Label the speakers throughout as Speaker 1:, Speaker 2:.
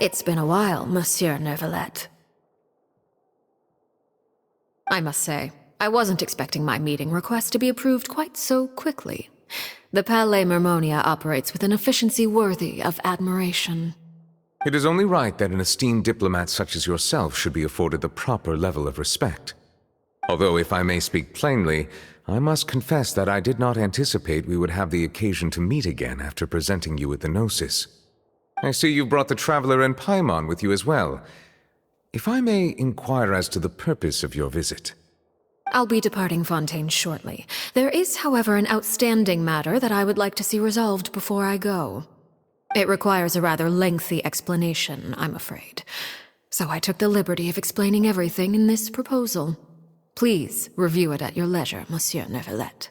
Speaker 1: It's been a while, Monsieur Neuvillette. I must say, I wasn't expecting my meeting request to be approved quite so quickly. The Palais Mermonia operates with an efficiency worthy of admiration.
Speaker 2: It is only right that an esteemed diplomat such as yourself should be afforded the proper level of respect. Although, if I may speak plainly, I must confess that I did not anticipate we would have the occasion to meet again after presenting you with the Gnosis. I see you've brought the Traveler and Paimon with you as well. If I may inquire as to the purpose of your visit.
Speaker 1: I'll be departing Fontaine shortly. There is, however, an outstanding matter that I would like to see resolved before I go. It requires a rather lengthy explanation, I'm afraid. So I took the liberty of explaining everything in this proposal. Please review it at your leisure, Monsieur Neuvillette.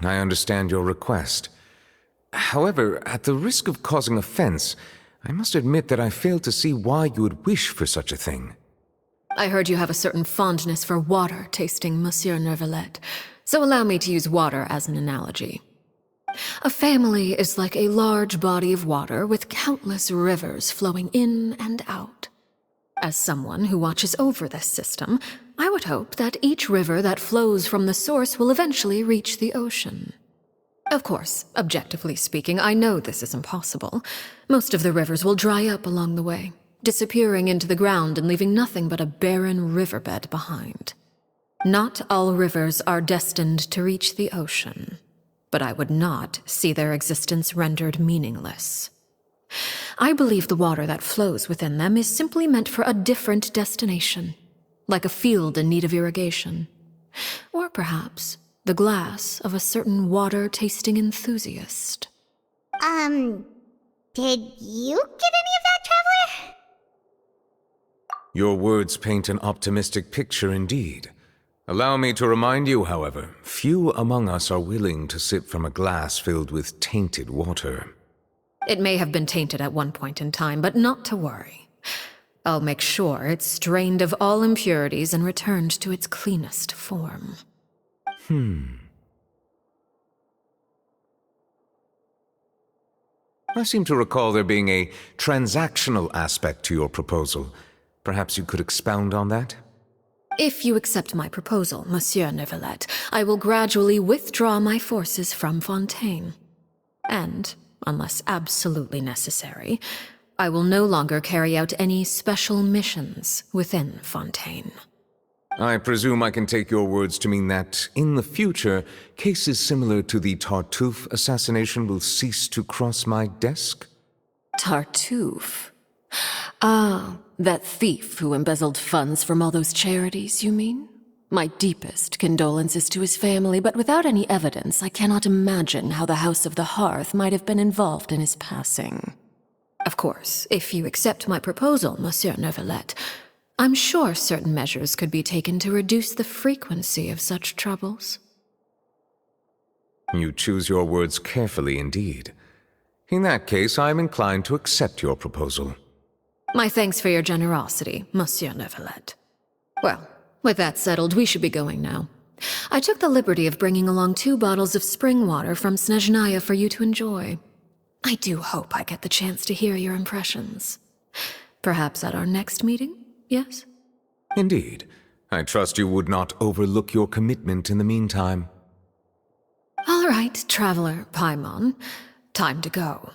Speaker 2: I understand your request. However, at the risk of causing offense, I must admit that I fail to see why you would wish for such a thing.
Speaker 1: I heard you have a certain fondness for water tasting, Monsieur Neuvillette, so allow me to use water as an analogy. A family is like a large body of water with countless rivers flowing in and out. As someone who watches over this system, I would hope that each river that flows from the source will eventually reach the ocean. Of course, objectively speaking, I know this is impossible. Most of the rivers will dry up along the way, disappearing into the ground and leaving nothing but a barren riverbed behind. Not all rivers are destined to reach the ocean, but I would not see their existence rendered meaningless. I believe the water that flows within them is simply meant for a different destination, like a field in need of irrigation. Or perhaps the glass of a certain water-tasting enthusiast.
Speaker 3: Did you get any of that, Traveler?
Speaker 2: Your words paint an optimistic picture indeed. Allow me to remind you, however, few among us are willing to sip from a glass filled with tainted water.
Speaker 1: It may have been tainted at one point in time, but not to worry. I'll make sure it's drained of all impurities and returned to its cleanest form.
Speaker 2: I seem to recall there being a transactional aspect to your proposal. Perhaps you could expound on that?
Speaker 1: If you accept my proposal, Monsieur Neuvillette, I will gradually withdraw my forces from Fontaine. And, unless absolutely necessary, I will no longer carry out any special missions within Fontaine.
Speaker 2: I presume I can take your words to mean that, in the future, cases similar to the Tartuffe assassination will cease to cross my desk?
Speaker 1: Tartuffe? Ah, that thief who embezzled funds from all those charities, you mean? My deepest condolences to his family, but without any evidence, I cannot imagine how the House of the Hearth might have been involved in his passing. Of course, if you accept my proposal, Monsieur Neuvillette, I'm sure certain measures could be taken to reduce the frequency of such troubles.
Speaker 2: You choose your words carefully indeed. In that case, I am inclined to accept your proposal.
Speaker 1: My thanks for your generosity, Monsieur Neuvillette. Well, with that settled, we should be going now. I took the liberty of bringing along 2 bottles of spring water from Snezhnaya for you to enjoy. I do hope I get the chance to hear your impressions. Perhaps at our next meeting, yes?
Speaker 2: Indeed. I trust you would not overlook your commitment in the meantime.
Speaker 1: All right, Traveler Paimon. Time to go.